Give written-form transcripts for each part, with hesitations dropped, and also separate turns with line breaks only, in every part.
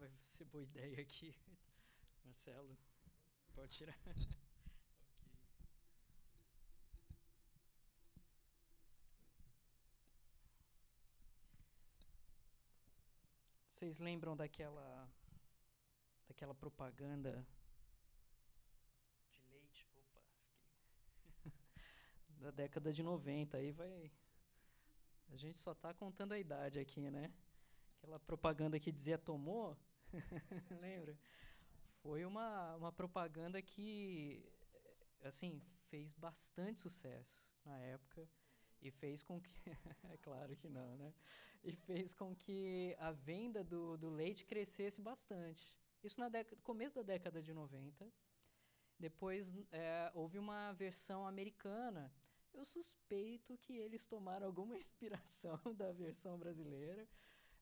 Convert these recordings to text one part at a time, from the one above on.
vai ser boa ideia aqui. Marcelo, pode tirar. Ok. Vocês lembram daquela propaganda de leite? Opa, fiquei. Da década de 90, aí vai. A gente só tá contando a idade aqui, né? Aquela propaganda que dizia tomou, lembra? Foi uma propaganda que, assim, fez bastante sucesso na época e fez com que, é claro que não, né? E fez com que a venda do leite crescesse bastante. Isso no começo da década de 90. Depois houve uma versão americana. Eu suspeito que eles tomaram alguma inspiração da versão brasileira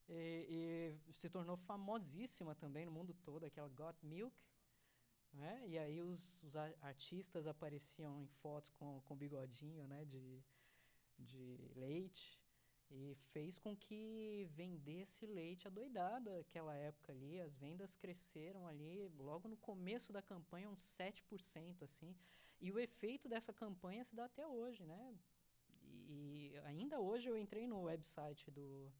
e se tornou famosíssima também no mundo todo, aquela Got Milk, né? E aí os artistas apareciam em fotos com bigodinho, né, de leite, e fez com que vendesse leite adoidado naquela época ali. As vendas cresceram ali logo no começo da campanha uns 7%, assim. E o efeito dessa campanha se dá até hoje, né? E ainda hoje eu entrei no website do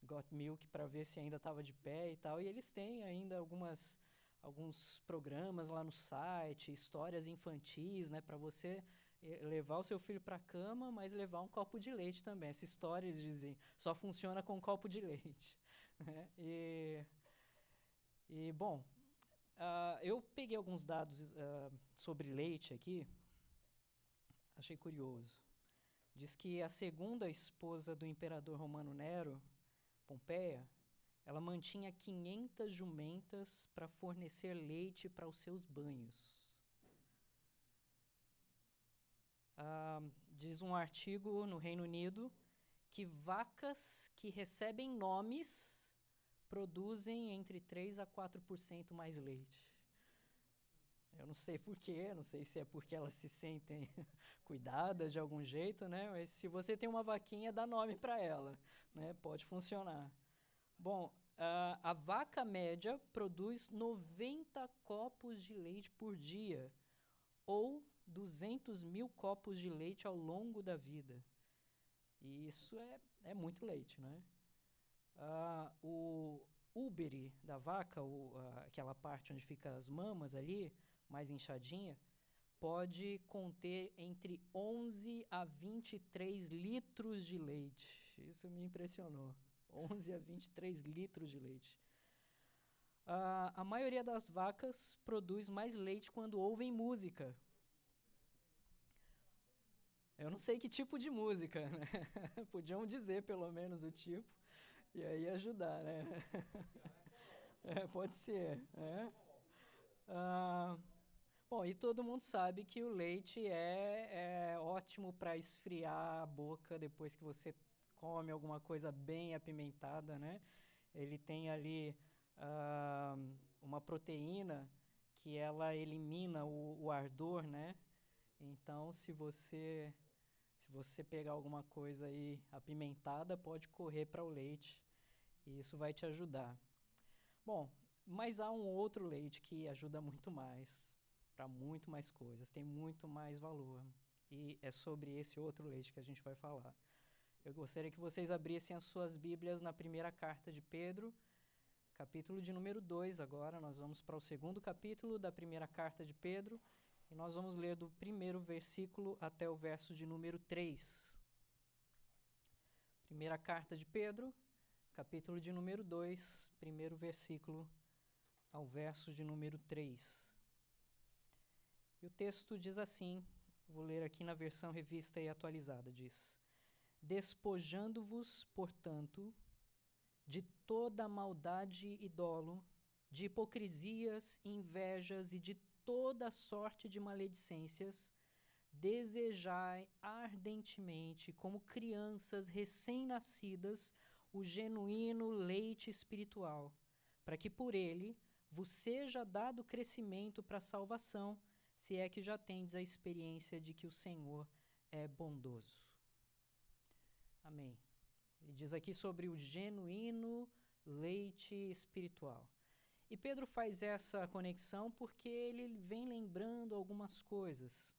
Got Milk para ver se ainda estava de pé e tal, e eles têm ainda alguns programas lá no site, histórias infantis, né, para você levar o seu filho para a cama, mas levar um copo de leite também. Essa história, eles dizem, só funciona com um copo de leite. Né? Bom, eu peguei alguns dados sobre leite aqui, achei curioso. Diz que a segunda esposa do imperador romano Nero, Pompeia, ela mantinha 500 jumentas para fornecer leite para os seus banhos. Diz um artigo no Reino Unido que vacas que recebem nomes produzem entre 3 a 4% mais leite. Eu não sei porquê, não sei se é porque elas se sentem cuidadas de algum jeito, né? Mas se você tem uma vaquinha, dá nome para ela, né? Pode funcionar. Bom, a vaca média produz 90 copos de leite por dia, ou 200 mil copos de leite ao longo da vida. E isso é muito leite, né? O úbere da vaca, aquela parte onde ficam as mamas ali, mais inchadinha, pode conter entre 11 a 23 litros de leite. Isso me impressionou. 11 a 23 litros de leite. A maioria das vacas produz mais leite quando ouvem música. Eu não sei que tipo de música, né? Podiam dizer pelo menos o tipo, e aí ajudar, né? Pode ser. Ah, bom, e todo mundo sabe que o leite é ótimo para esfriar a boca depois que você come alguma coisa bem apimentada, né? Ele tem ali ah, uma proteína que ela elimina o ardor, né? Então, se você pegar alguma coisa aí apimentada, pode correr para o leite e isso vai te ajudar. Bom, mas há um outro leite que ajuda muito mais, para muito mais coisas, tem muito mais valor. E é sobre esse outro leite que a gente vai falar. Eu gostaria que vocês abrissem as suas Bíblias na primeira carta de Pedro, capítulo de número 2 agora. Nós vamos para o segundo capítulo da primeira carta de Pedro e nós vamos ler do primeiro versículo até o verso de número 3. Primeira carta de Pedro, capítulo de número 2, primeiro versículo ao verso de número 3. E o texto diz assim, vou ler aqui na versão revista e atualizada, diz: Despojando-vos, portanto, de toda maldade e dolo, de hipocrisias, invejas e de toda sorte de maledicências, desejai ardentemente, como crianças recém-nascidas, o genuíno leite espiritual, para que por ele vos seja dado crescimento para a salvação, se é que já tendes a experiência de que o Senhor é bondoso. Amém. Ele diz aqui sobre o genuíno leite espiritual. E Pedro faz essa conexão porque ele vem lembrando algumas coisas.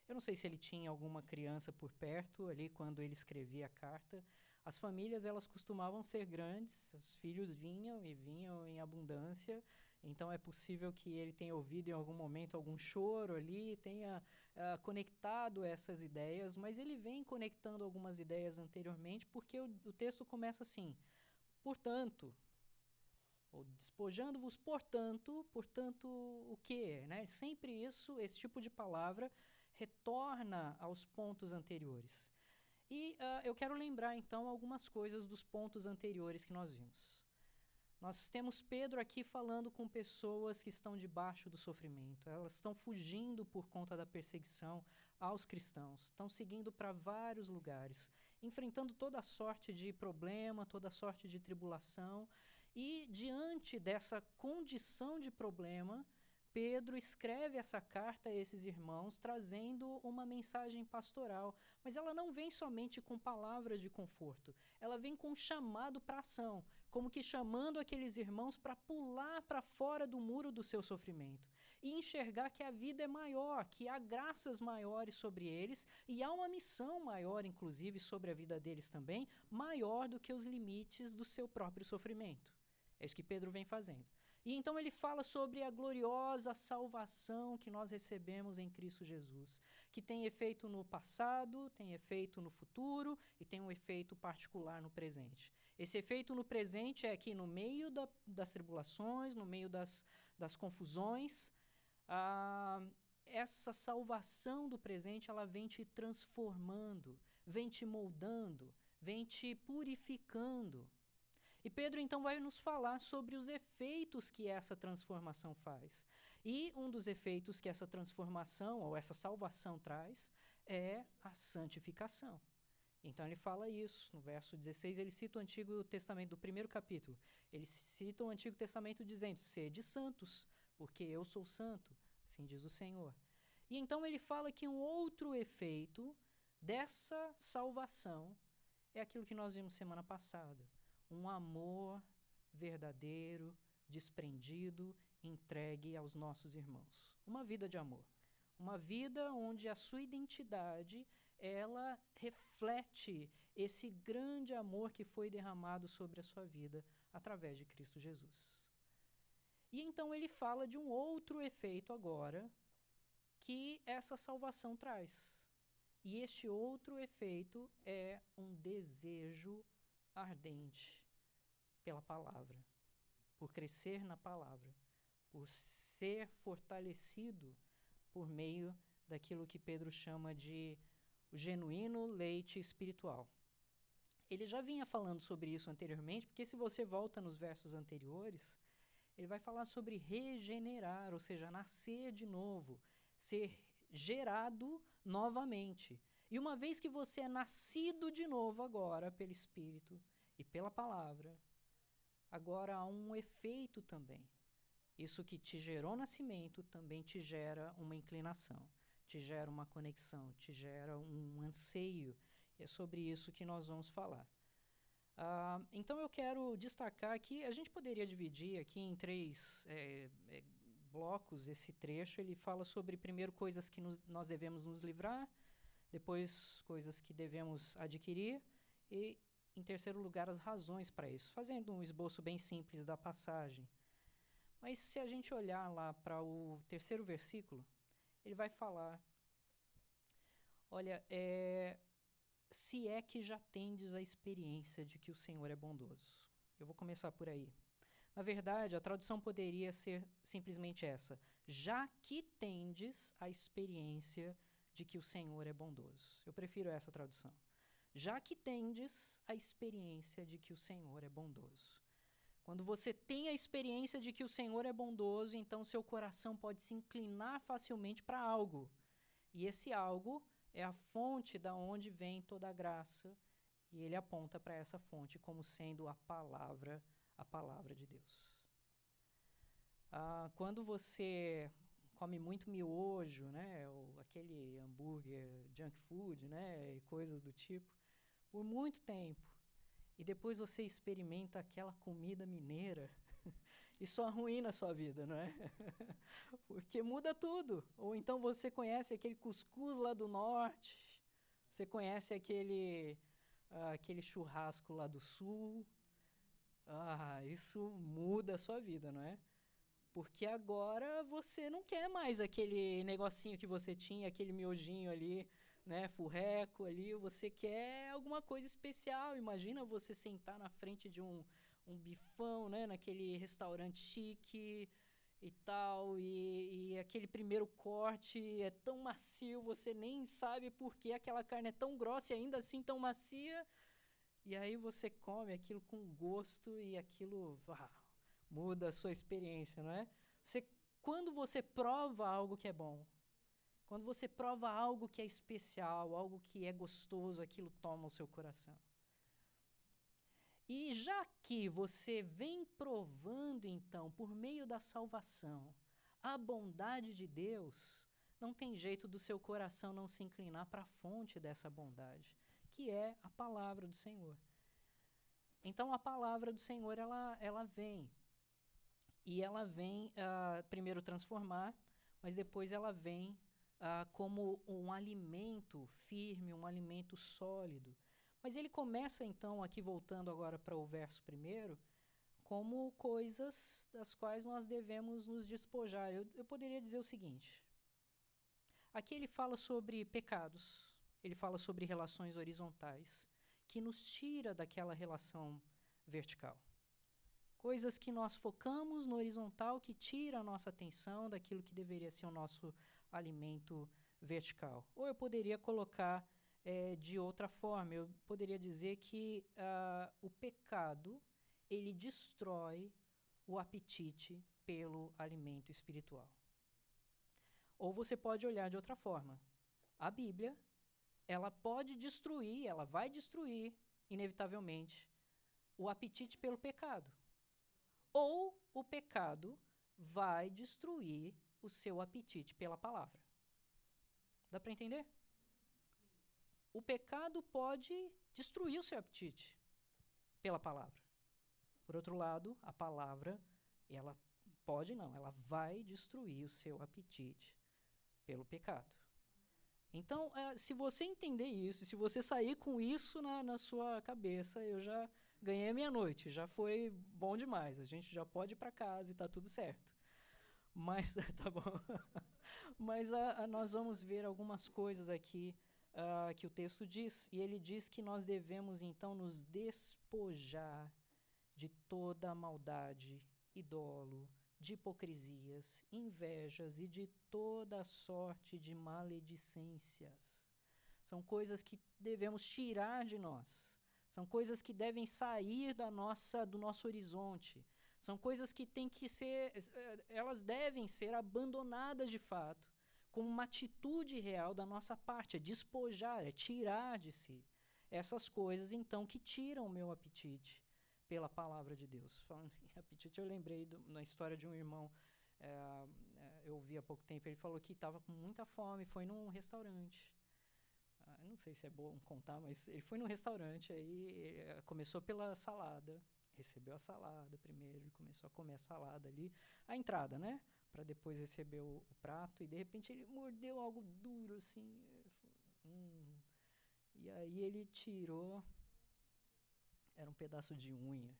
Eu não sei se ele tinha alguma criança por perto ali quando ele escrevia a carta. As famílias, elas costumavam ser grandes, os filhos vinham e vinham em abundância, então é possível que ele tenha ouvido em algum momento algum choro ali, tenha conectado essas ideias, mas ele vem conectando algumas ideias anteriormente, porque o texto começa assim: portanto, ou despojando-vos, portanto, o quê? Né? Sempre isso, esse tipo de palavra, retorna aos pontos anteriores. E eu quero lembrar, então, algumas coisas dos pontos anteriores que nós vimos. Nós temos Pedro aqui falando com pessoas que estão debaixo do sofrimento. Elas estão fugindo por conta da perseguição aos cristãos. Estão seguindo para vários lugares, enfrentando toda sorte de problema, toda sorte de tribulação. E, diante dessa condição de problema, Pedro escreve essa carta a esses irmãos, trazendo uma mensagem pastoral. Mas ela não vem somente com palavras de conforto. Ela vem com um chamado para ação, como que chamando aqueles irmãos para pular para fora do muro do seu sofrimento e enxergar que a vida é maior, que há graças maiores sobre eles e há uma missão maior, inclusive, sobre a vida deles também, maior do que os limites do seu próprio sofrimento. É isso que Pedro vem fazendo. E então ele fala sobre a gloriosa salvação que nós recebemos em Cristo Jesus, que tem efeito no passado, tem efeito no futuro e tem um efeito particular no presente. Esse efeito no presente é que no meio das tribulações, no meio das confusões, essa salvação do presente ela vem te transformando, vem te moldando, vem te purificando. E Pedro então vai nos falar sobre os efeitos que essa transformação faz. E um dos efeitos que essa transformação ou essa salvação traz é a santificação. Então ele fala isso, no verso 16 ele cita o Antigo Testamento, do primeiro capítulo. Ele cita o Antigo Testamento dizendo: sede santos, porque eu sou santo, assim diz o Senhor. E então ele fala que um outro efeito dessa salvação é aquilo que nós vimos semana passada. Um amor verdadeiro, desprendido, entregue aos nossos irmãos. Uma vida de amor. Uma vida onde a sua identidade, ela reflete esse grande amor que foi derramado sobre a sua vida através de Cristo Jesus. E então ele fala de um outro efeito agora que essa salvação traz. E este outro efeito é um desejo ardente pela palavra, por crescer na palavra, por ser fortalecido por meio daquilo que Pedro chama de o genuíno leite espiritual. Ele já vinha falando sobre isso anteriormente, porque se você volta nos versos anteriores, ele vai falar sobre regenerar, ou seja, nascer de novo, ser gerado novamente. E uma vez que você é nascido de novo agora pelo Espírito e pela palavra, agora há um efeito também. Isso que te gerou nascimento também te gera uma inclinação, te gera uma conexão, te gera um anseio. É sobre isso que nós vamos falar. Então eu quero destacar que a gente poderia dividir aqui em três blocos esse trecho. Ele fala sobre, primeiro, coisas que nós devemos nos livrar, depois, coisas que devemos adquirir e, em terceiro lugar, as razões para isso, fazendo um esboço bem simples da passagem. Mas se a gente olhar lá para o terceiro versículo, ele vai falar, olha, se é que já tendes a experiência de que o Senhor é bondoso. Eu vou começar por aí. Na verdade, a tradução poderia ser simplesmente essa: já que tendes a experiência de que o Senhor é bondoso. Eu prefiro essa tradução. Já que tendes a experiência de que o Senhor é bondoso. Quando você tem a experiência de que o Senhor é bondoso, então seu coração pode se inclinar facilmente para algo. E esse algo é a fonte da onde vem toda a graça, e ele aponta para essa fonte como sendo a palavra de Deus. Quando você come muito miojo, né, ou aquele hambúrguer junk food, né, e coisas do tipo, por muito tempo, e depois você experimenta aquela comida mineira, Isso arruína a sua vida, não é? Porque muda tudo. Ou então você conhece aquele cuscuz lá do norte, você conhece aquele churrasco lá do sul. Isso muda a sua vida, não é? Porque agora você não quer mais aquele negocinho que você tinha, aquele miojinho ali, né, furreco ali, você quer alguma coisa especial. Imagina você sentar na frente de um bifão, né, naquele restaurante chique e tal, e aquele primeiro corte é tão macio, você nem sabe por que aquela carne é tão grossa e ainda assim tão macia, e aí você come aquilo com gosto e aquilo muda a sua experiência, não é? Quando você prova algo que é bom, quando você prova algo que é especial, algo que é gostoso, aquilo toma o seu coração. E já que você vem provando, então, por meio da salvação, a bondade de Deus, não tem jeito do seu coração não se inclinar para a fonte dessa bondade, que é a palavra do Senhor. Então, a palavra do Senhor, ela vem. E ela vem primeiro transformar, mas depois ela vem como um alimento firme, um alimento sólido. Mas ele começa então, aqui voltando agora para o verso primeiro, como coisas das quais nós devemos nos despojar. Eu poderia dizer o seguinte, aqui ele fala sobre pecados, ele fala sobre relações horizontais, que nos tira daquela relação vertical. Coisas que nós focamos no horizontal, que tira a nossa atenção daquilo que deveria ser o nosso alimento vertical. Ou eu poderia colocar de outra forma, eu poderia dizer que o pecado, ele destrói o apetite pelo alimento espiritual. Ou você pode olhar de outra forma. A Bíblia, ela pode destruir, ela vai destruir, inevitavelmente, o apetite pelo pecado. Ou o pecado vai destruir o seu apetite pela palavra. Dá para entender? Sim. O pecado pode destruir o seu apetite pela palavra. Por outro lado, a palavra, ela vai destruir o seu apetite pelo pecado. Então, se você entender isso, se você sair com isso na sua cabeça, eu já ganhei a meia-noite, já foi bom demais, a gente já pode ir para casa e está tudo certo. Mas, tá bom. Mas nós vamos ver algumas coisas aqui que o texto diz, e ele diz que nós devemos então nos despojar de toda a maldade e dolo, de hipocrisias, invejas e de toda sorte de maledicências. São coisas que devemos tirar de nós. São coisas que devem sair do nosso horizonte. São coisas que têm que ser, elas devem ser abandonadas de fato, como uma atitude real da nossa parte, é despojar, é tirar de si essas coisas, então, que tiram o meu apetite pela palavra de Deus. Falando em apetite, eu lembrei na história de um irmão, eu ouvi há pouco tempo, ele falou que estava com muita fome, foi num restaurante. Não sei se é bom contar, mas ele foi num restaurante, aí começou pela salada, recebeu a salada primeiro, ele começou a comer a salada ali, a entrada, né? Para depois receber o prato, e de repente ele mordeu algo duro, assim, e aí ele tirou, era um pedaço de unha.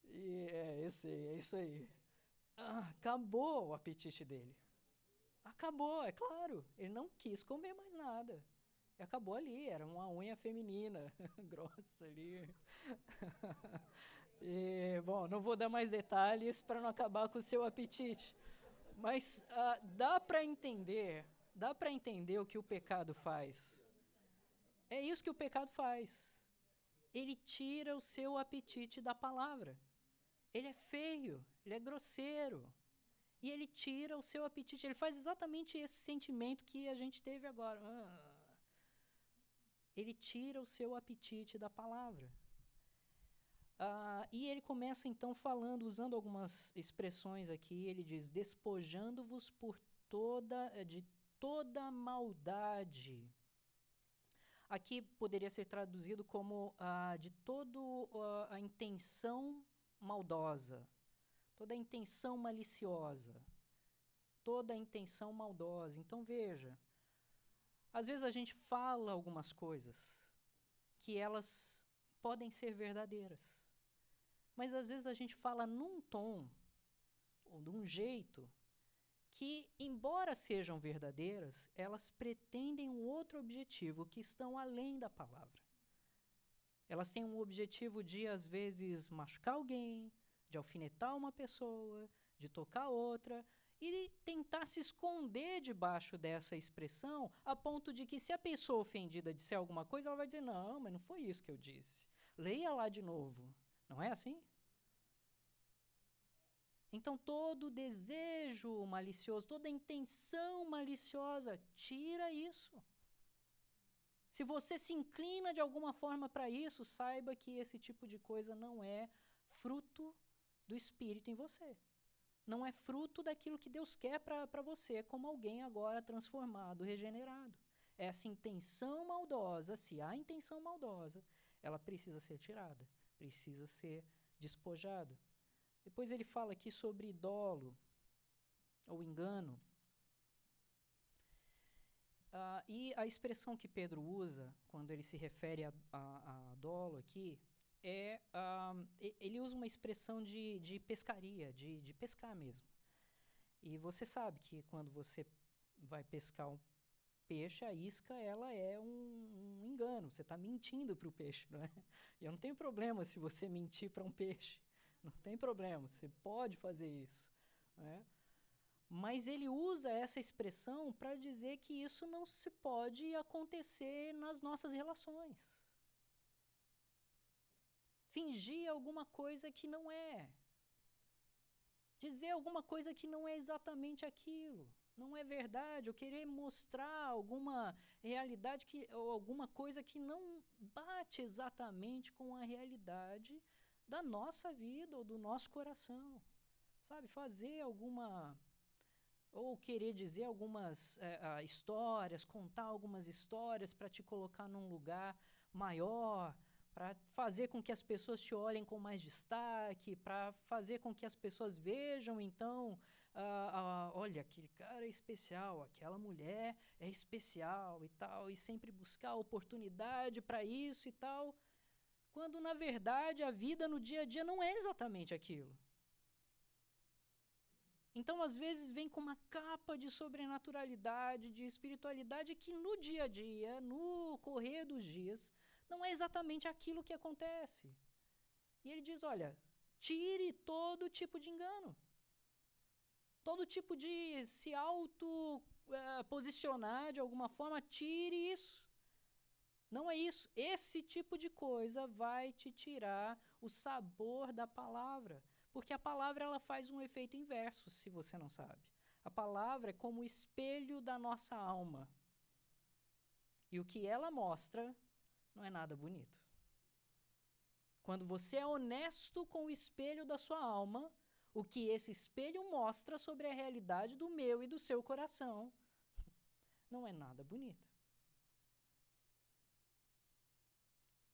E é isso aí. Acabou o apetite dele. Acabou, é claro. Ele não quis comer mais nada. E acabou ali, era uma unha feminina, grossa ali. E, bom, não vou dar mais detalhes para não acabar com o seu apetite. Mas dá para entender o que o pecado faz. É isso que o pecado faz. Ele tira o seu apetite da palavra. Ele é feio, ele é grosseiro. E ele tira o seu apetite. Ele faz exatamente esse sentimento que a gente teve agora. Ele tira o seu apetite da palavra. E ele começa então falando, usando algumas expressões aqui. Ele diz, despojando-vos de toda maldade. Aqui poderia ser traduzido como de toda a intenção maldosa, toda a intenção maliciosa, toda a intenção maldosa. Então veja, às vezes a gente fala algumas coisas que elas podem ser verdadeiras, mas às vezes a gente fala num tom ou de um jeito que, embora sejam verdadeiras, elas pretendem um outro objetivo, que estão além da palavra. Elas têm um objetivo de, às vezes, machucar alguém, de alfinetar uma pessoa, de tocar outra, e tentar se esconder debaixo dessa expressão, a ponto de que, se a pessoa ofendida disser alguma coisa, ela vai dizer, não, mas não foi isso que eu disse. Leia lá de novo. Não é assim? Então, todo desejo malicioso, toda intenção maliciosa, tira isso. Se você se inclina de alguma forma para isso, saiba que esse tipo de coisa não é fruto do Espírito em você. Não é fruto daquilo que Deus quer para você, como alguém agora transformado, regenerado. Essa intenção maldosa, se há intenção maldosa, ela precisa ser tirada, precisa ser despojada. Depois ele fala aqui sobre dolo ou engano. E a expressão que Pedro usa, quando ele se refere a dolo aqui, ele usa uma expressão de pescaria, de pescar mesmo. E você sabe que quando você vai pescar um peixe, a isca ela é um engano, você está mentindo para o peixe, não é? E eu não tenho problema se você mentir para um peixe. Não tem problema, você pode fazer isso. Né? Mas ele usa essa expressão para dizer que isso não se pode acontecer nas nossas relações. Fingir alguma coisa que não é. Dizer alguma coisa que não é exatamente aquilo. Não é verdade, ou querer mostrar alguma realidade ou alguma coisa que não bate exatamente com a realidade da nossa vida ou do nosso coração, sabe? Fazer alguma, ou querer dizer algumas histórias, contar algumas histórias para te colocar num lugar maior, para fazer com que as pessoas te olhem com mais destaque, para fazer com que as pessoas vejam, então, olha, aquele cara é especial, aquela mulher é especial e tal, e sempre buscar oportunidade para isso e tal, quando, na verdade, a vida no dia a dia não é exatamente aquilo. Então, às vezes, vem com uma capa de sobrenaturalidade, de espiritualidade, que no dia a dia, no correr dos dias, não é exatamente aquilo que acontece. E ele diz, olha, tire todo tipo de engano. Todo tipo de se auto-posicionar de alguma forma, tire isso. Não é isso. Esse tipo de coisa vai te tirar o sabor da palavra. Porque a palavra ela faz um efeito inverso, se você não sabe. A palavra é como o espelho da nossa alma. E o que ela mostra não é nada bonito. Quando você é honesto com o espelho da sua alma, o que esse espelho mostra sobre a realidade do meu e do seu coração não é nada bonito.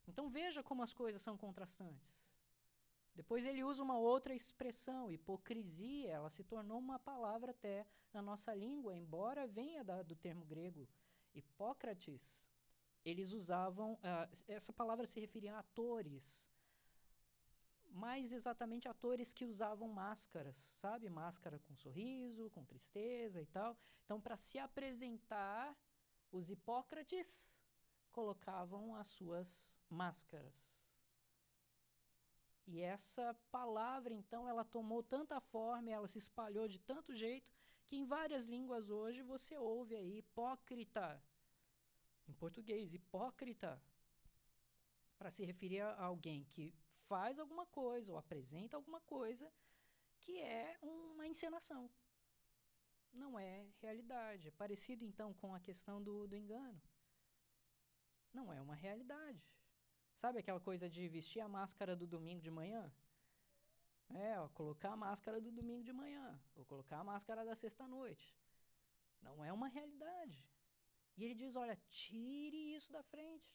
Então veja como as coisas são contrastantes. Depois ele usa uma outra expressão, hipocrisia, ela se tornou uma palavra até na nossa língua, embora venha do termo grego Hipócrates. Eles usavam, essa palavra se referia a atores, mais exatamente atores que usavam máscaras, sabe? Máscara com sorriso, com tristeza e tal. Então, para se apresentar, os Hipócrates colocavam as suas máscaras. E essa palavra, então, ela tomou tanta forma, ela se espalhou de tanto jeito, que em várias línguas hoje você ouve aí hipócrita. Em português, hipócrita, para se referir a alguém que faz alguma coisa ou apresenta alguma coisa que é uma encenação. Não é realidade. É parecido, então, com a questão do engano. Não é uma realidade. Sabe aquela coisa de vestir a máscara do domingo de manhã? Colocar a máscara do domingo de manhã, ou colocar a máscara da sexta-noite. Não é uma realidade. E ele diz, olha, tire isso da frente.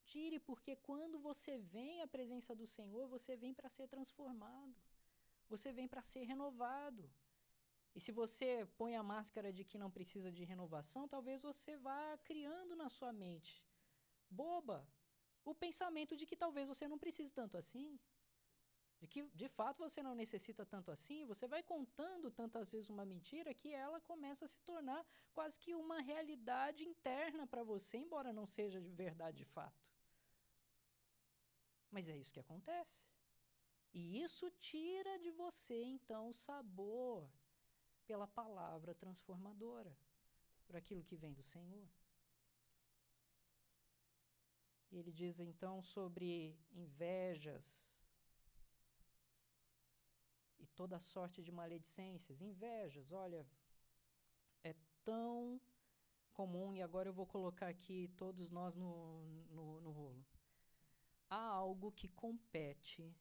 Tire, porque quando você vem à presença do Senhor, você vem para ser transformado. Você vem para ser renovado. E se você põe a máscara de que não precisa de renovação, talvez você vá criando na sua mente, boba, o pensamento de que talvez você não precise tanto assim. De que, de fato, você não necessita tanto assim. Você vai contando tantas vezes uma mentira que ela começa a se tornar quase que uma realidade interna para você, embora não seja de verdade de fato. Mas é isso que acontece. E isso tira de você, então, o sabor pela palavra transformadora, por aquilo que vem do Senhor. E ele diz, então, sobre invejas e toda sorte de maledicências. Invejas, olha, é tão comum, e agora eu vou colocar aqui todos nós no rolo. Há algo que compete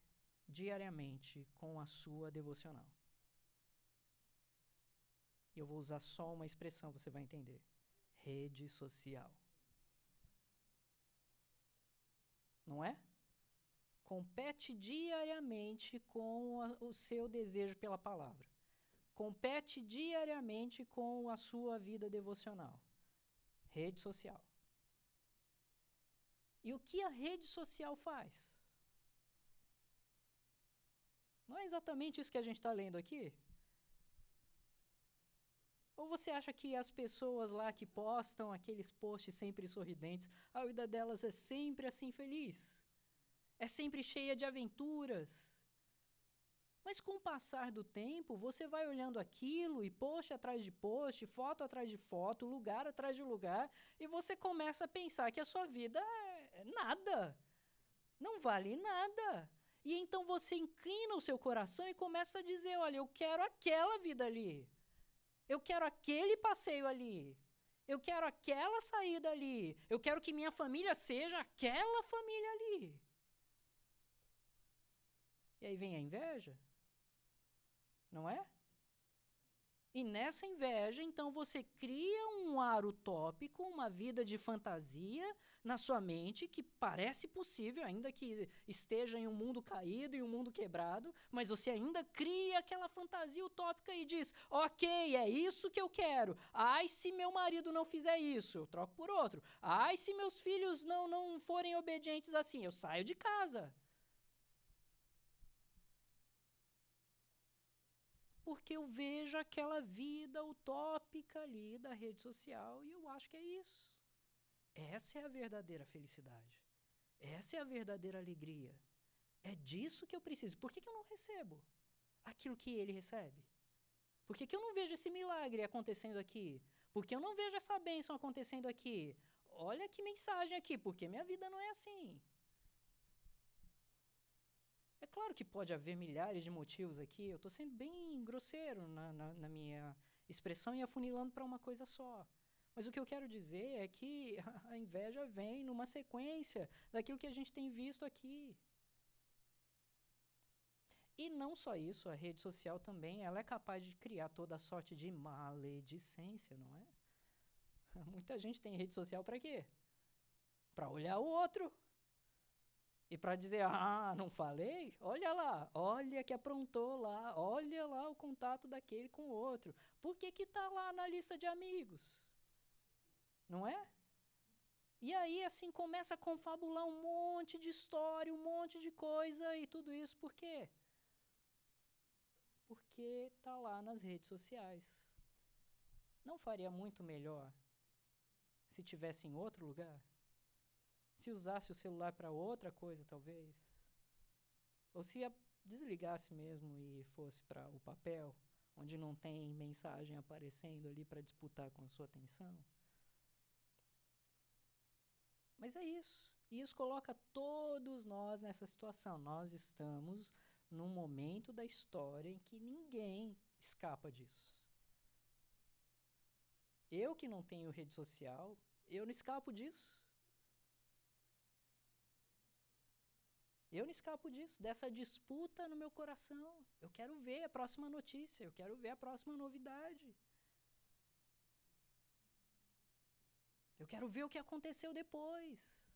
diariamente com a sua devocional. Eu vou usar só uma expressão, você vai entender. Rede social. Não é? Compete diariamente com o seu desejo pela palavra. Compete diariamente com a sua vida devocional. Rede social. E o que a rede social faz? Não é exatamente isso que a gente está lendo aqui? Ou você acha que as pessoas lá que postam aqueles posts sempre sorridentes, a vida delas é sempre assim feliz? É sempre cheia de aventuras? Mas com o passar do tempo, você vai olhando aquilo e post atrás de post, foto atrás de foto, lugar atrás de lugar, e você começa a pensar que a sua vida é nada, não vale nada. E então você inclina o seu coração e começa a dizer, olha, eu quero aquela vida ali, eu quero aquele passeio ali, eu quero aquela saída ali, eu quero que minha família seja aquela família ali. E aí vem a inveja. Não é? E nessa inveja, então, você cria um ar utópico, uma vida de fantasia na sua mente que parece possível, ainda que esteja em um mundo caído, em um mundo quebrado, mas você ainda cria aquela fantasia utópica e diz, ok, é isso que eu quero. Ai, se meu marido não fizer isso, eu troco por outro. Ai, se meus filhos não forem obedientes assim, eu saio de casa. Porque eu vejo aquela vida utópica ali da rede social e eu acho que é isso. Essa é a verdadeira felicidade. Essa é a verdadeira alegria. É disso que eu preciso. Por que eu não recebo aquilo que ele recebe? Por que eu não vejo esse milagre acontecendo aqui? Por que eu não vejo essa bênção acontecendo aqui? Olha que mensagem aqui, porque minha vida não é assim. É claro que pode haver milhares de motivos aqui, eu estou sendo bem grosseiro na minha expressão e afunilando para uma coisa só. Mas o que eu quero dizer é que a inveja vem numa sequência daquilo que a gente tem visto aqui. E não só isso, a rede social também ela é capaz de criar toda sorte de maledicência, não é? Muita gente tem rede social para quê? Para olhar o outro. E para dizer, não falei? Olha lá, olha que aprontou lá, olha lá o contato daquele com o outro. Por que está lá na lista de amigos? Não é? E aí, assim, começa a confabular um monte de história, um monte de coisa e tudo isso. Por quê? Porque está lá nas redes sociais. Não faria muito melhor se tivesse em outro lugar? Se usasse o celular para outra coisa, talvez? Ou se desligasse mesmo e fosse para o papel, onde não tem mensagem aparecendo ali para disputar com a sua atenção? Mas é isso. E isso coloca todos nós nessa situação. Nós estamos num momento da história em que ninguém escapa disso. Eu que não tenho rede social, eu não escapo disso. Eu não escapo disso, dessa disputa no meu coração. Eu quero ver a próxima notícia, eu quero ver a próxima novidade. Eu quero ver o que aconteceu depois.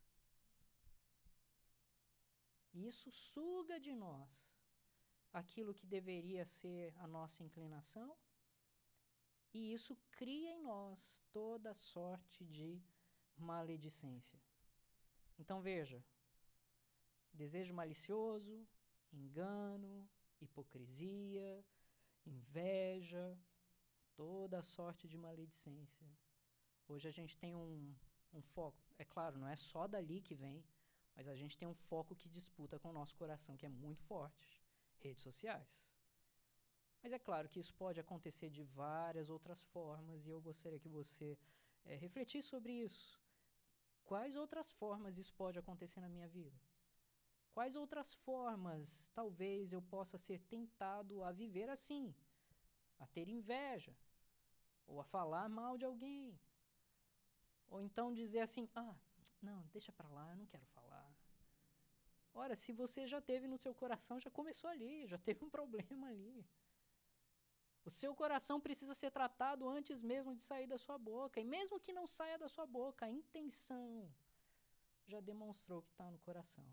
E isso suga de nós aquilo que deveria ser a nossa inclinação, e isso cria em nós toda sorte de maledicência. Então veja, desejo malicioso, engano, hipocrisia, inveja, toda sorte de maledicência. Hoje a gente tem um foco, é claro, não é só dali que vem, mas a gente tem um foco que disputa com o nosso coração, que é muito forte, redes sociais. Mas é claro que isso pode acontecer de várias outras formas, e eu gostaria que você refletisse sobre isso. Quais outras formas isso pode acontecer na minha vida? Quais outras formas talvez eu possa ser tentado a viver assim? A ter inveja, ou a falar mal de alguém, ou então dizer assim, não, deixa pra lá, eu não quero falar. Ora, se você já teve no seu coração, já começou ali, já teve um problema ali. O seu coração precisa ser tratado antes mesmo de sair da sua boca. E mesmo que não saia da sua boca, a intenção já demonstrou que está no coração.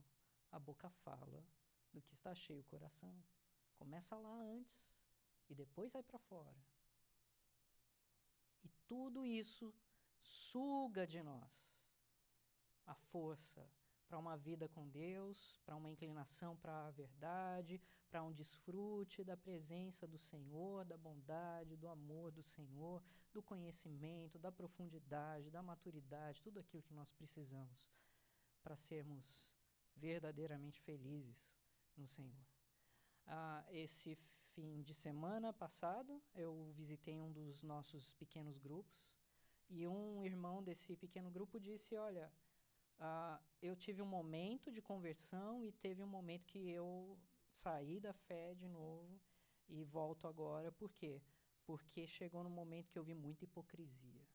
A boca fala do que está cheio o coração. Começa lá antes e depois sai para fora. E tudo isso suga de nós a força para uma vida com Deus, para uma inclinação para a verdade, para um desfrute da presença do Senhor, da bondade, do amor do Senhor, do conhecimento, da profundidade, da maturidade, tudo aquilo que nós precisamos para sermos verdadeiramente felizes no Senhor. Esse fim de semana passado, eu visitei um dos nossos pequenos grupos e um irmão desse pequeno grupo disse, olha, eu tive um momento de conversão e teve um momento que eu saí da fé de novo e volto agora. Por quê? Porque chegou no momento que eu vi muita hipocrisia.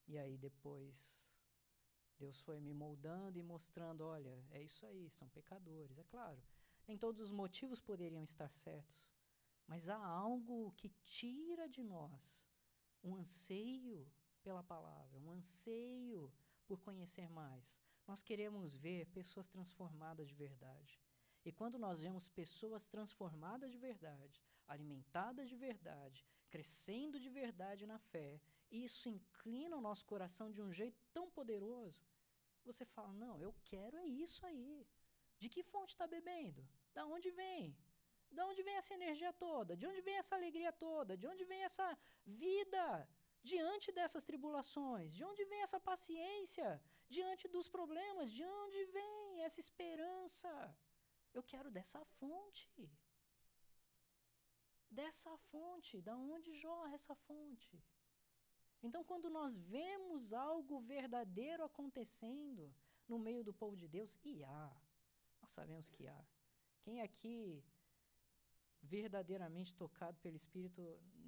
E aí depois Deus foi me moldando e mostrando, olha, é isso aí, são pecadores. É claro, nem todos os motivos poderiam estar certos, mas há algo que tira de nós um anseio pela palavra, um anseio por conhecer mais. Nós queremos ver pessoas transformadas de verdade. E quando nós vemos pessoas transformadas de verdade, alimentadas de verdade, crescendo de verdade na fé, isso inclina o nosso coração de um jeito tão poderoso. Você fala, não, eu quero é isso aí. De que fonte está bebendo? Da onde vem? De onde vem essa energia toda? De onde vem essa alegria toda? De onde vem essa vida diante dessas tribulações? De onde vem essa paciência diante dos problemas? De onde vem essa esperança? Eu quero dessa fonte. Dessa fonte, da onde jorra essa fonte? Então, quando nós vemos algo verdadeiro acontecendo no meio do povo de Deus, e nós sabemos que há. Quem aqui, verdadeiramente tocado pelo Espírito,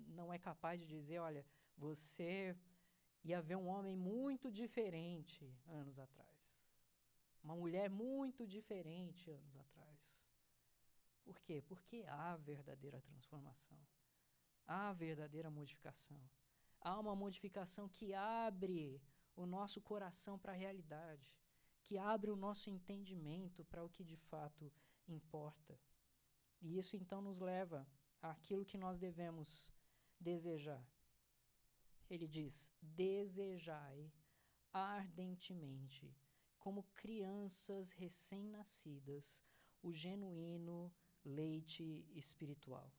não é capaz de dizer, olha, você ia ver um homem muito diferente anos atrás. Uma mulher muito diferente anos atrás. Por quê? Porque há verdadeira transformação. Há verdadeira modificação. Há uma modificação que abre o nosso coração para a realidade, que abre o nosso entendimento para o que de fato importa. E isso então nos leva àquilo que nós devemos desejar. Ele diz, desejai ardentemente, como crianças recém-nascidas, o genuíno leite espiritual.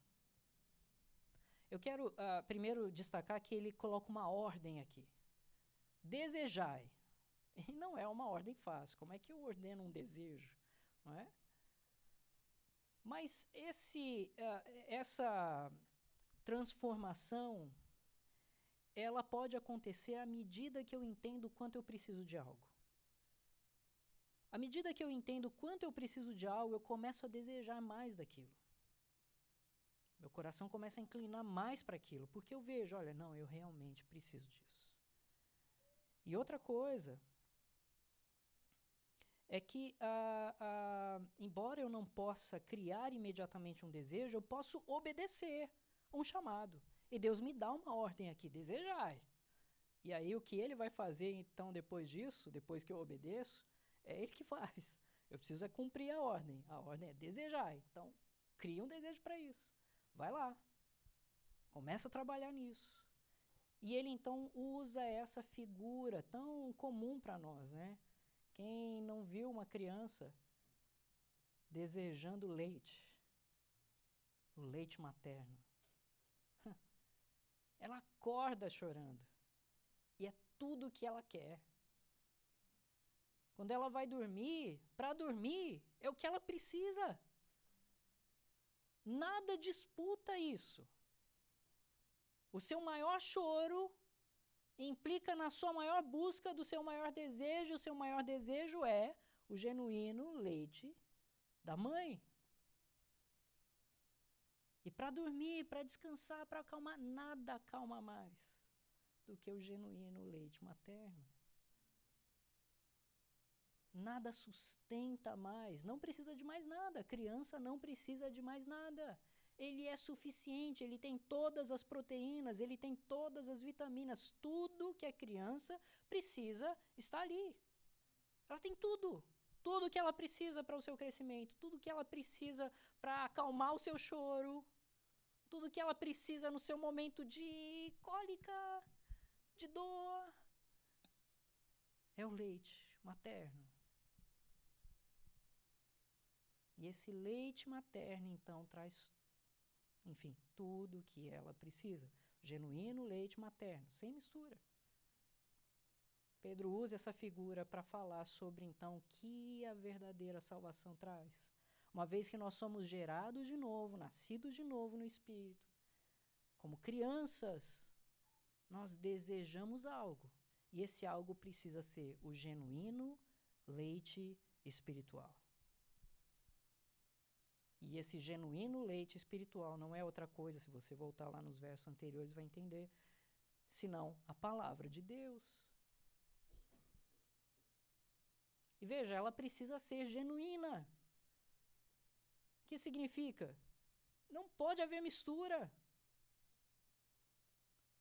Eu quero primeiro destacar que ele coloca uma ordem aqui. Desejai. E não é uma ordem fácil. Como é que eu ordeno um desejo? Não é? Mas essa transformação, ela pode acontecer à medida que eu entendo quanto eu preciso de algo. À medida que eu entendo quanto eu preciso de algo, eu começo a desejar mais daquilo. Meu coração começa a inclinar mais para aquilo, porque eu vejo, olha, não, eu realmente preciso disso. E outra coisa é que, embora eu não possa criar imediatamente um desejo, eu posso obedecer a um chamado. E Deus me dá uma ordem aqui, desejai. E aí o que ele vai fazer então depois disso, depois que eu obedeço, é ele que faz. Eu preciso é cumprir a ordem. A ordem é desejai. Então, cria um desejo para isso. Vai lá. Começa a trabalhar nisso. E ele então usa essa figura tão comum para nós, né? Quem não viu uma criança desejando leite, o leite materno, ela acorda chorando. E é tudo o que ela quer. Quando ela vai dormir, para dormir, é o que ela precisa. Nada disputa isso. O seu maior choro implica na sua maior busca do seu maior desejo. O seu maior desejo é o genuíno leite da mãe. E para dormir, para descansar, para acalmar, nada acalma mais do que o genuíno leite materno. Nada sustenta mais, não precisa de mais nada. A criança não precisa de mais nada. Ele é suficiente, ele tem todas as proteínas, ele tem todas as vitaminas. Tudo que a criança precisa está ali. Ela tem tudo. Tudo que ela precisa para o seu crescimento, tudo que ela precisa para acalmar o seu choro, tudo que ela precisa no seu momento de cólica, de dor, é o leite materno. E esse leite materno, então, traz, enfim, tudo o que ela precisa. Genuíno leite materno, sem mistura. Pedro usa essa figura para falar sobre, então, o que a verdadeira salvação traz. Uma vez que nós somos gerados de novo, nascidos de novo no Espírito, como crianças, nós desejamos algo. E esse algo precisa ser o genuíno leite espiritual. E esse genuíno leite espiritual não é outra coisa, se você voltar lá nos versos anteriores vai entender, senão a palavra de Deus. E veja, ela precisa ser genuína. O que significa? Não pode haver mistura.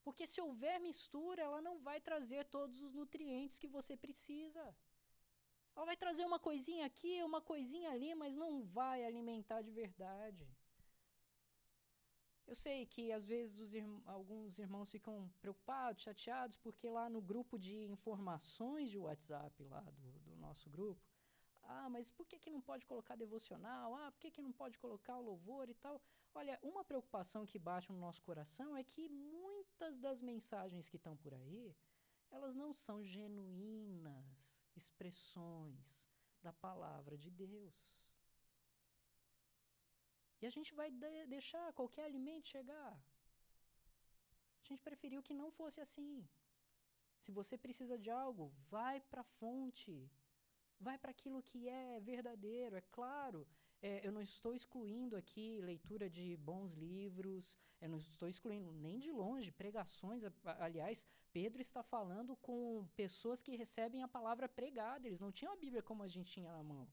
Porque se houver mistura, ela não vai trazer todos os nutrientes que você precisa. Ela vai trazer uma coisinha aqui, uma coisinha ali, mas não vai alimentar de verdade. Eu sei que às vezes alguns irmãos ficam preocupados, chateados, porque lá no grupo de informações de WhatsApp, lá do nosso grupo, mas por que não pode colocar devocional? Por que não pode colocar o louvor e tal? Olha, uma preocupação que bate no nosso coração é que muitas das mensagens que estão por aí, elas não são genuínas expressões da palavra de Deus. E a gente vai deixar qualquer alimento chegar. A gente preferiu que não fosse assim. Se você precisa de algo, vai para a fonte. Vai para aquilo que é verdadeiro. É claro, eu não estou excluindo aqui leitura de bons livros, eu não estou excluindo nem de longe pregações. Aliás, Pedro está falando com pessoas que recebem a palavra pregada. Eles não tinham a Bíblia como a gente tinha na mão.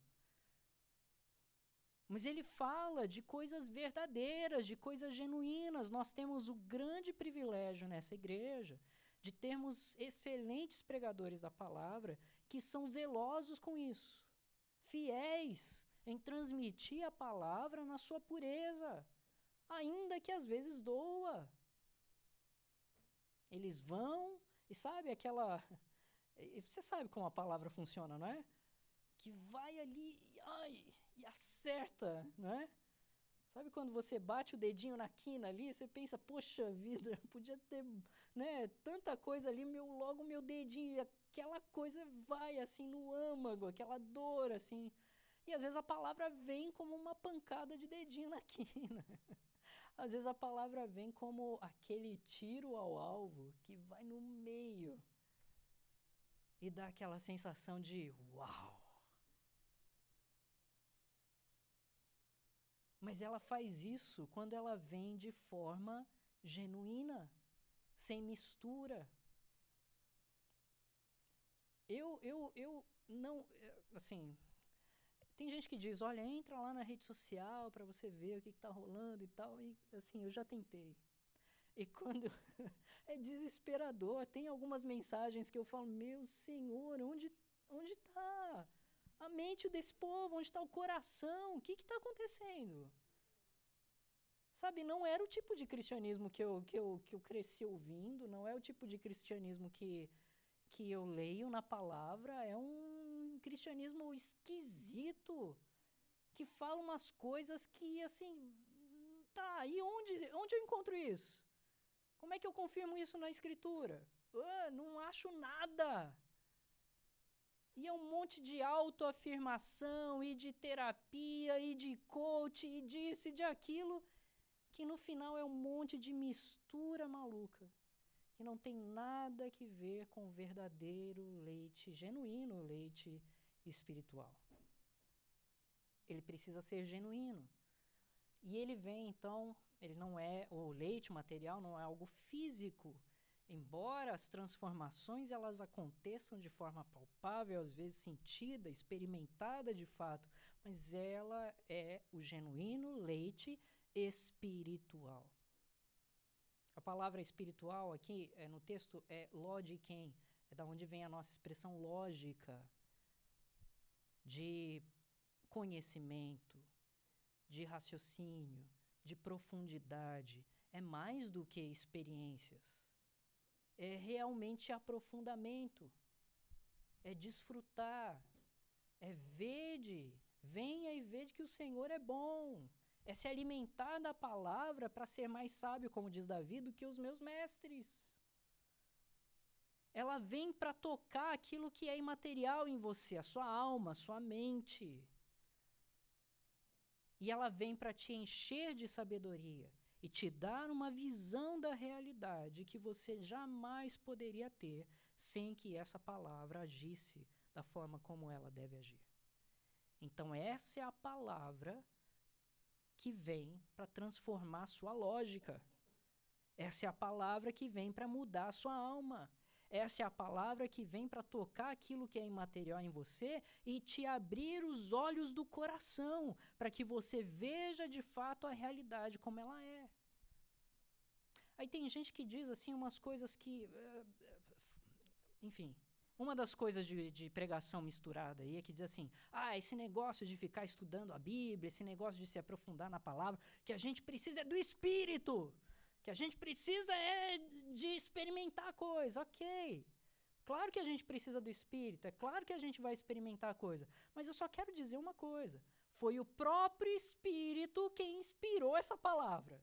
Mas ele fala de coisas verdadeiras, de coisas genuínas. Nós temos o grande privilégio nessa igreja de termos excelentes pregadores da palavra que são zelosos com isso, fiéis em transmitir a palavra na sua pureza, ainda que às vezes doa. Eles vão e sabe aquela... Você sabe como a palavra funciona, não é? Que vai ali e acerta, não é? Sabe quando você bate o dedinho na quina ali, você pensa, poxa vida, podia ter, né, tanta coisa ali, logo meu dedinho, e aquela coisa vai assim no âmago, aquela dor assim. E às vezes a palavra vem como uma pancada de dedinho na quina. Às vezes a palavra vem como aquele tiro ao alvo que vai no meio e dá aquela sensação de uau. Mas ela faz isso quando ela vem de forma genuína, sem mistura. Eu não, assim, tem gente que diz, olha, entra lá na rede social para você ver o que está rolando e tal, e assim, eu já tentei. E quando é desesperador, tem algumas mensagens que eu falo, meu Senhor, onde está a mente desse povo? Onde está o coração? O que está acontecendo? Sabe, não era o tipo de cristianismo que eu cresci ouvindo, não é o tipo de cristianismo que eu leio na palavra, é um cristianismo esquisito, que fala umas coisas que, assim, tá, e onde eu encontro isso? Como é que eu confirmo isso na escritura? Não acho nada. E é um monte de autoafirmação, e de terapia, e de coach, e disso e de aquilo, que no final é um monte de mistura maluca, que não tem nada que ver com o verdadeiro leite, genuíno leite espiritual. Ele precisa ser genuíno. E ele vem, então, ele não é, o leite, o material, não é algo físico. Embora as transformações elas aconteçam de forma palpável, às vezes sentida, experimentada de fato, mas ela é o genuíno leite espiritual. A palavra espiritual aqui no texto é logiken, é da onde vem a nossa expressão lógica, de conhecimento, de raciocínio, de profundidade. É mais do que experiências. É realmente aprofundamento. É desfrutar. É venha e vede que o Senhor é bom. É se alimentar da palavra para ser mais sábio, como diz Davi, do que os meus mestres. Ela vem para tocar aquilo que é imaterial em você, a sua alma, a sua mente. E ela vem para te encher de sabedoria e te dar uma visão da realidade que você jamais poderia ter sem que essa palavra agisse da forma como ela deve agir. Então essa é a palavra que vem para transformar a sua lógica. Essa é a palavra que vem para mudar a sua alma. Essa é a palavra que vem para tocar aquilo que é imaterial em você e te abrir os olhos do coração, para que você veja de fato a realidade como ela é. Aí tem gente que diz assim umas coisas que... enfim, uma das coisas de pregação misturada aí é que diz assim, esse negócio de ficar estudando a Bíblia, esse negócio de se aprofundar na palavra, que a gente precisa é do Espírito. Que a gente precisa de experimentar a coisa, ok. Claro que a gente precisa do Espírito, é claro que a gente vai experimentar a coisa. Mas eu só quero dizer uma coisa. Foi o próprio Espírito quem inspirou essa palavra.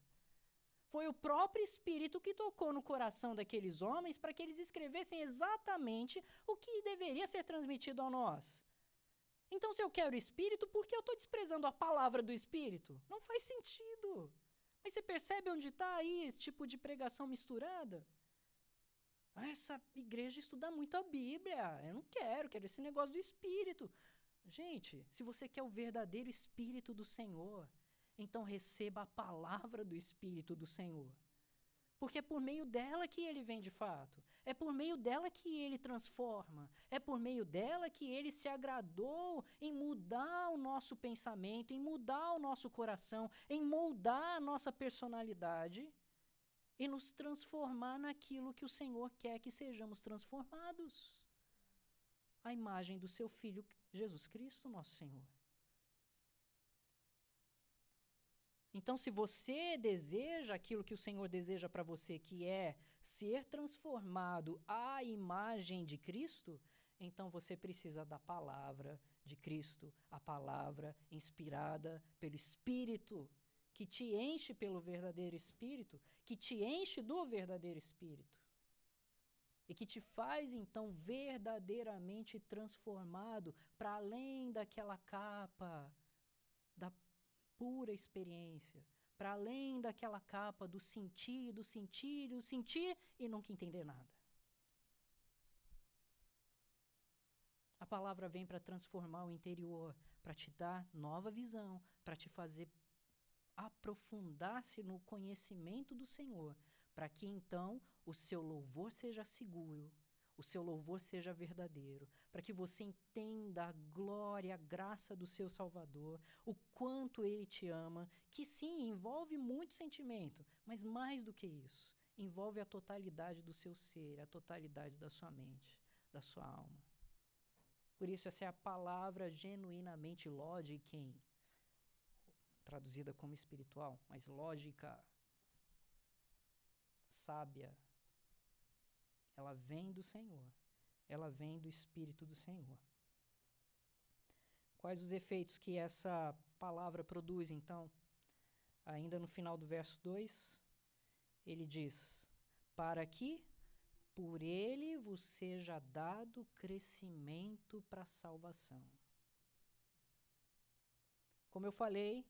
Foi o próprio Espírito que tocou no coração daqueles homens para que eles escrevessem exatamente o que deveria ser transmitido a nós. Então, se eu quero Espírito, por que eu estou desprezando a palavra do Espírito? Não faz sentido. Mas você percebe onde está aí esse tipo de pregação misturada? Essa igreja estuda muito a Bíblia. Eu não quero esse negócio do Espírito. Gente, se você quer o verdadeiro Espírito do Senhor, então receba a palavra do Espírito do Senhor. Porque é por meio dela que ele vem de fato. É por meio dela que ele transforma. É por meio dela que ele se agradou em mudar o nosso pensamento, em mudar o nosso coração, em moldar a nossa personalidade e nos transformar naquilo que o Senhor quer que sejamos transformados. A imagem do seu Filho Jesus Cristo, nosso Senhor. Então, se você deseja aquilo que o Senhor deseja para você, que é ser transformado à imagem de Cristo, então você precisa da palavra de Cristo, a palavra inspirada pelo Espírito, que te enche pelo verdadeiro Espírito, que te enche do verdadeiro Espírito, e que te faz, então, verdadeiramente transformado para além daquela capa da pura experiência, para além daquela capa do sentir e nunca entender nada. A palavra vem para transformar o interior, para te dar nova visão, para te fazer aprofundar-se no conhecimento do Senhor, para que então o seu louvor seja seguro, o seu louvor seja verdadeiro, para que você entenda a glória, a graça do seu Salvador, o quanto Ele te ama, que sim, envolve muito sentimento, mas mais do que isso, envolve a totalidade do seu ser, a totalidade da sua mente, da sua alma. Por isso, essa é a palavra genuinamente logiquem, traduzida como espiritual, mas lógica, sábia. Ela vem do Senhor. Ela vem do Espírito do Senhor. Quais os efeitos que essa palavra produz, então? Ainda no final do verso 2, ele diz: para que por ele vos seja dado crescimento para a salvação. Como eu falei,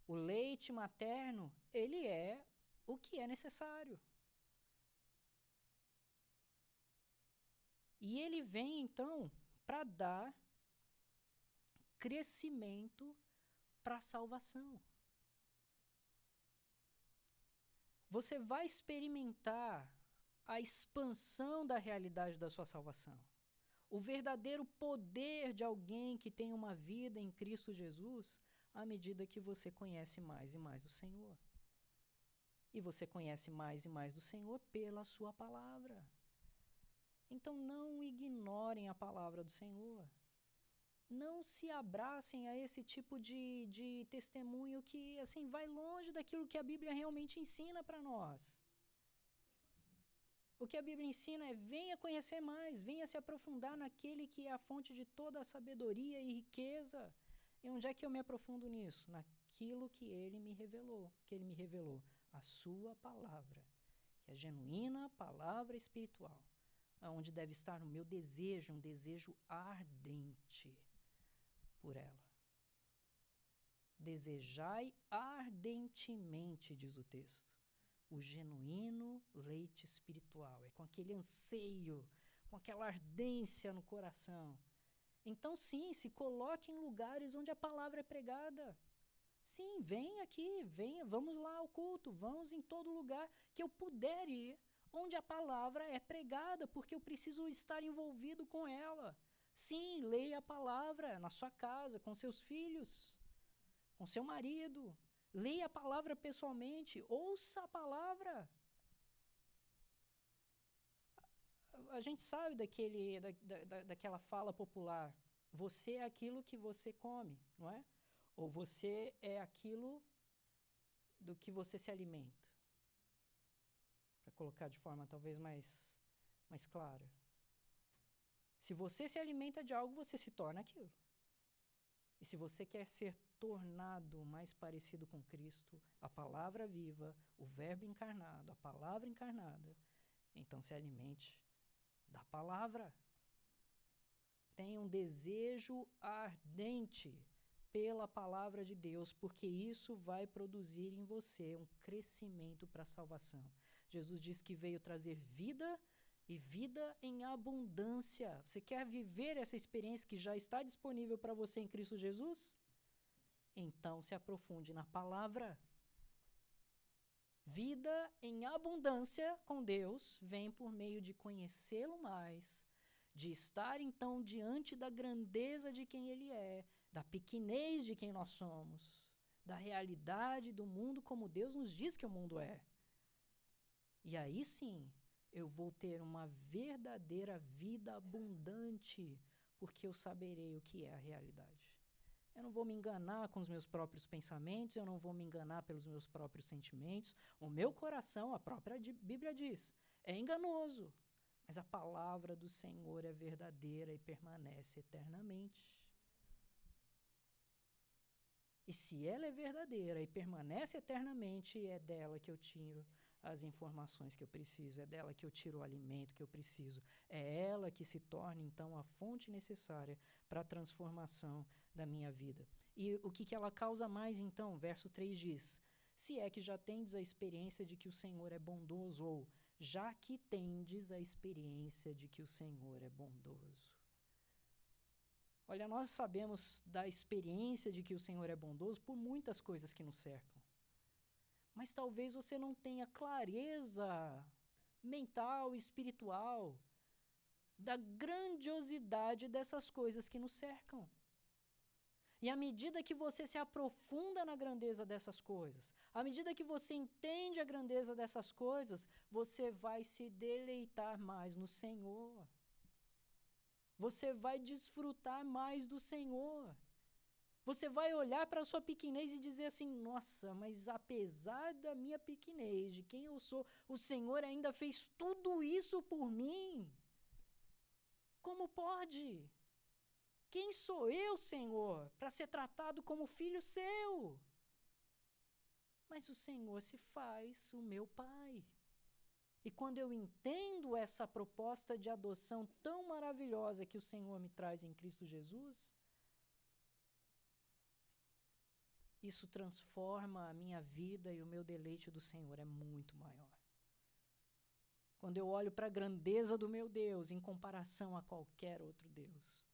o leite materno, ele é o que é necessário. E ele vem, então, para dar crescimento para a salvação. Você vai experimentar a expansão da realidade da sua salvação. O verdadeiro poder de alguém que tem uma vida em Cristo Jesus, à medida que você conhece mais e mais do Senhor. E você conhece mais e mais do Senhor pela sua palavra. Então não ignorem a palavra do Senhor. Não se abracem a esse tipo de testemunho que assim vai longe daquilo que a Bíblia realmente ensina para nós. O que a Bíblia ensina é: venha conhecer mais, venha se aprofundar naquele que é a fonte de toda a sabedoria e riqueza. E onde é que eu me aprofundo nisso? Naquilo que ele me revelou, a sua palavra, que é a genuína palavra espiritual, onde deve estar o meu desejo, um desejo ardente por ela. Desejai ardentemente, diz o texto, o genuíno leite espiritual. É com aquele anseio, com aquela ardência no coração. Então, sim, se coloque em lugares onde a palavra é pregada. Sim, vem aqui, venha, vamos lá ao culto, vamos em todo lugar que eu puder ir, onde a palavra é pregada, porque eu preciso estar envolvido com ela. Sim, leia a palavra na sua casa, com seus filhos, com seu marido. Leia a palavra pessoalmente, ouça a palavra. A gente sabe daquela fala popular: você é aquilo que você come, não é? Ou você é aquilo do que você se alimenta. Para colocar de forma talvez mais clara. Se você se alimenta de algo, você se torna aquilo. E se você quer ser tornado mais parecido com Cristo, a palavra viva, o verbo encarnado, a palavra encarnada, então se alimente da palavra. Tenha um desejo ardente pela palavra de Deus, porque isso vai produzir em você um crescimento para a salvação. Jesus disse que veio trazer vida e vida em abundância. Você quer viver essa experiência que já está disponível para você em Cristo Jesus? Então se aprofunde na palavra. Vida em abundância com Deus vem por meio de conhecê-lo mais, de estar então diante da grandeza de quem Ele é, da pequenez de quem nós somos, da realidade do mundo como Deus nos diz que o mundo é. E aí sim, eu vou ter uma verdadeira vida abundante, porque eu saberei o que é a realidade. Eu não vou me enganar com os meus próprios pensamentos, eu não vou me enganar pelos meus próprios sentimentos. O meu coração, a própria Bíblia diz, é enganoso, mas a palavra do Senhor é verdadeira e permanece eternamente. E se ela é verdadeira e permanece eternamente, é dela que eu tiro as informações que eu preciso, é dela que eu tiro o alimento que eu preciso. É ela que se torna, então, a fonte necessária para a transformação da minha vida. E o que ela causa mais, então? Verso 3 diz: se é que já tendes a experiência de que o Senhor é bondoso, ou já que tendes a experiência de que o Senhor é bondoso. Olha, nós sabemos da experiência de que o Senhor é bondoso por muitas coisas que nos cercam. Mas talvez você não tenha clareza mental, espiritual, da grandiosidade dessas coisas que nos cercam. E à medida que você se aprofunda na grandeza dessas coisas, à medida que você entende a grandeza dessas coisas, você vai se deleitar mais no Senhor. Você vai desfrutar mais do Senhor. Você vai olhar para a sua pequenez e dizer assim, nossa, mas apesar da minha pequenez, de quem eu sou, o Senhor ainda fez tudo isso por mim. Como pode? Quem sou eu, Senhor, para ser tratado como filho seu? Mas o Senhor se faz o meu Pai. E quando eu entendo essa proposta de adoção tão maravilhosa que o Senhor me traz em Cristo Jesus, isso transforma a minha vida e o meu deleite do Senhor é muito maior. Quando eu olho para a grandeza do meu Deus em comparação a qualquer outro Deus,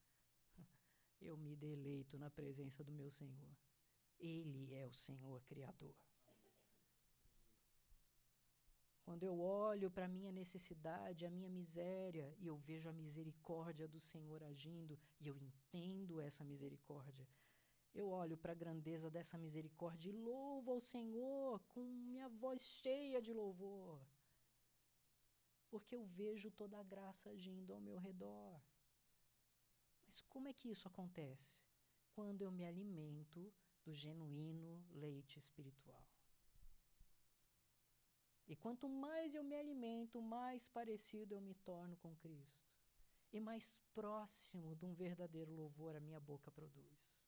eu me deleito na presença do meu Senhor. Ele é o Senhor Criador. Quando eu olho para a minha necessidade, a minha miséria, e eu vejo a misericórdia do Senhor agindo, e eu entendo essa misericórdia, eu olho para a grandeza dessa misericórdia e louvo ao Senhor com minha voz cheia de louvor, porque eu vejo toda a graça agindo ao meu redor. Mas como é que isso acontece? Quando eu me alimento do genuíno leite espiritual. E quanto mais eu me alimento, mais parecido eu me torno com Cristo. E mais próximo de um verdadeiro louvor a minha boca produz.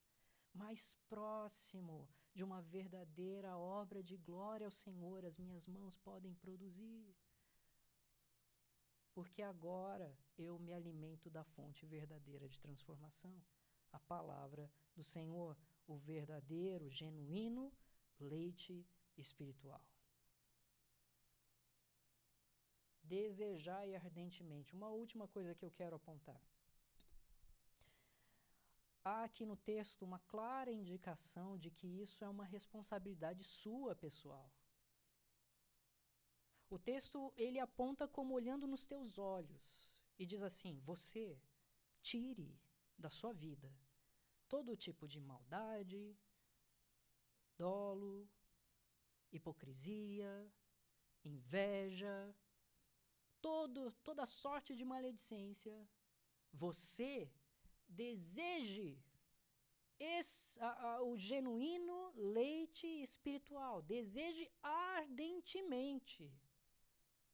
Mais próximo de uma verdadeira obra de glória ao Senhor as minhas mãos podem produzir. Porque agora eu me alimento da fonte verdadeira de transformação, a palavra do Senhor, o verdadeiro, genuíno leite espiritual. Desejai ardentemente. Uma última coisa que eu quero apontar. Há aqui no texto uma clara indicação de que isso é uma responsabilidade sua, pessoal. O texto, ele aponta como olhando nos teus olhos e diz assim, você tire da sua vida todo tipo de maldade, dolo, hipocrisia, inveja, toda sorte de maledicência. Você deseje o genuíno leite espiritual, deseje ardentemente,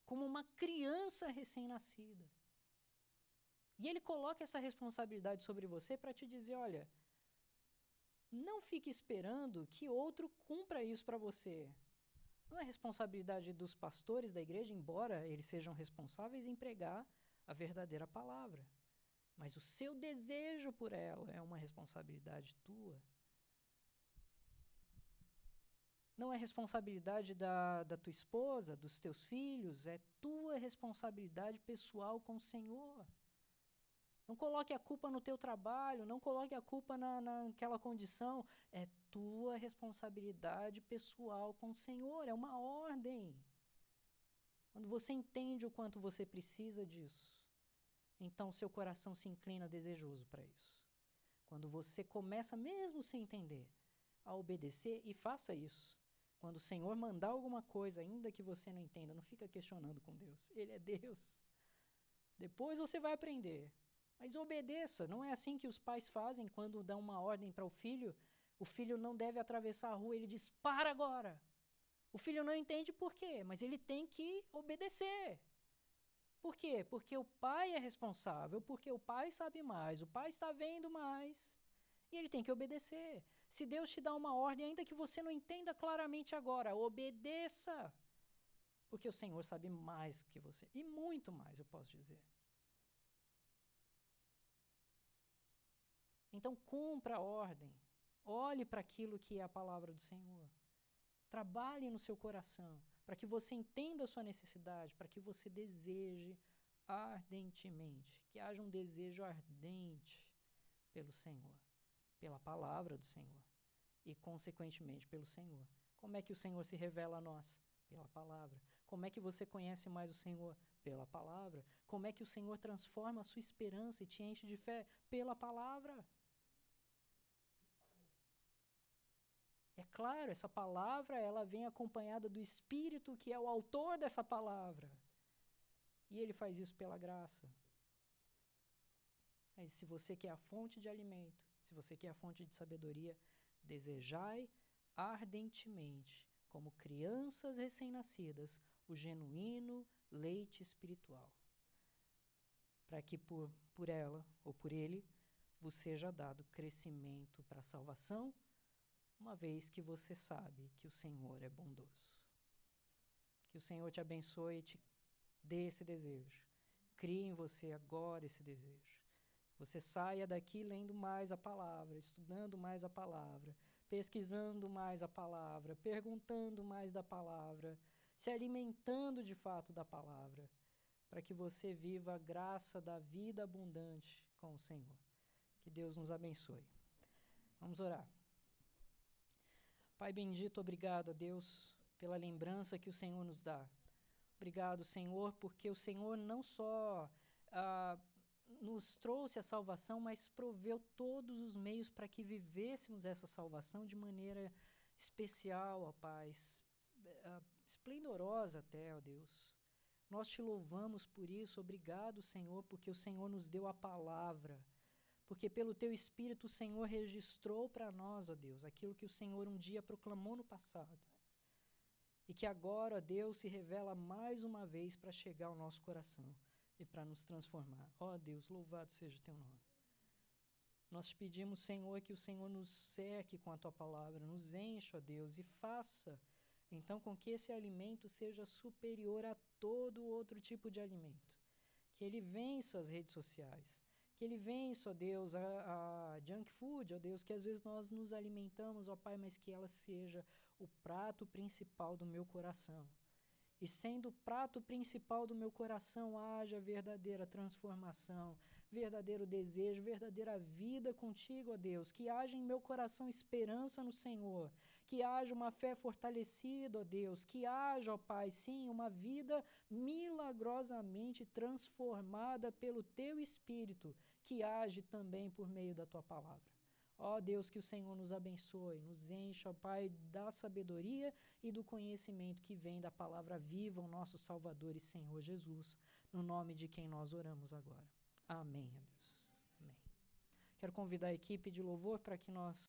como uma criança recém-nascida. E ele coloca essa responsabilidade sobre você para te dizer, olha, não fique esperando que outro cumpra isso para você. Não é responsabilidade dos pastores da igreja, embora eles sejam responsáveis em pregar a verdadeira palavra. Mas o seu desejo por ela é uma responsabilidade tua. Não é responsabilidade da tua esposa, dos teus filhos, é tua responsabilidade pessoal com o Senhor. Não coloque a culpa no teu trabalho, não coloque a culpa naquela condição. É tua responsabilidade pessoal com o Senhor, é uma ordem. Quando você entende o quanto você precisa disso, então seu coração se inclina desejoso para isso. Quando você começa, mesmo sem entender, a obedecer, e faça isso. Quando o Senhor mandar alguma coisa, ainda que você não entenda, não fica questionando com Deus. Ele é Deus. Depois você vai aprender. Mas obedeça. Não é assim que os pais fazem quando dão uma ordem para o filho. O filho não deve atravessar a rua, ele diz, para agora. O filho não entende por quê, mas ele tem que obedecer. Por quê? Porque o pai é responsável, porque o pai sabe mais, o pai está vendo mais, e ele tem que obedecer. Se Deus te dá uma ordem, ainda que você não entenda claramente agora, obedeça. Porque o Senhor sabe mais que você, e muito mais, eu posso dizer. Então, cumpra a ordem. Olhe para aquilo que é a palavra do Senhor. Trabalhe no seu coração, para que você entenda a sua necessidade, para que você deseje ardentemente, que haja um desejo ardente pelo Senhor, pela palavra do Senhor e, consequentemente, pelo Senhor. Como é que o Senhor se revela a nós? Pela palavra. Como é que você conhece mais o Senhor? Pela palavra. Como é que o Senhor transforma a sua esperança e te enche de fé? Pela palavra. É claro, essa palavra, ela vem acompanhada do Espírito, que é o autor dessa palavra. E ele faz isso pela graça. Mas se você quer a fonte de alimento, se você quer a fonte de sabedoria, desejai ardentemente, como crianças recém-nascidas, o genuíno leite espiritual, para que por ela ou por ele vos seja dado crescimento para a salvação, uma vez que você sabe que o Senhor é bondoso. Que o Senhor te abençoe e te dê esse desejo. Crie em você agora esse desejo. Você saia daqui lendo mais a palavra, estudando mais a palavra, pesquisando mais a palavra, perguntando mais da palavra, se alimentando de fato da palavra, para que você viva a graça da vida abundante com o Senhor. Que Deus nos abençoe. Vamos orar. Pai bendito, obrigado a Deus pela lembrança que o Senhor nos dá. Obrigado, Senhor, porque o Senhor não só nos trouxe a salvação, mas proveu todos os meios para que vivêssemos essa salvação de maneira especial, ó Pai, esplendorosa até, ó Deus. Nós te louvamos por isso, obrigado, Senhor, porque o Senhor nos deu a palavra, porque pelo Teu Espírito o Senhor registrou para nós, ó Deus, aquilo que o Senhor um dia proclamou no passado, e que agora, ó Deus, se revela mais uma vez para chegar ao nosso coração e para nos transformar. Ó Deus, louvado seja o Teu nome. Nós te pedimos, Senhor, que o Senhor nos cerque com a Tua palavra, nos encha, ó Deus, e faça, então, com que esse alimento seja superior a todo outro tipo de alimento. Que ele vença as redes sociais, que ele vença, ó Deus, a junk food, ó Deus, que às vezes nós nos alimentamos, ó Pai, mas que ela seja o prato principal do meu coração. E sendo o prato principal do meu coração, haja verdadeira transformação, verdadeiro desejo, verdadeira vida contigo, ó Deus. Que haja em meu coração esperança no Senhor, que haja uma fé fortalecida, ó Deus, que haja, ó Pai, sim, uma vida milagrosamente transformada pelo Teu Espírito, que age também por meio da Tua palavra. Ó Deus, que o Senhor nos abençoe, nos encha, ó Pai, da sabedoria e do conhecimento que vem da palavra viva, o nosso Salvador e Senhor Jesus, no nome de quem nós oramos agora. Amém, ó Deus. Amém. Quero convidar a equipe de louvor para que nós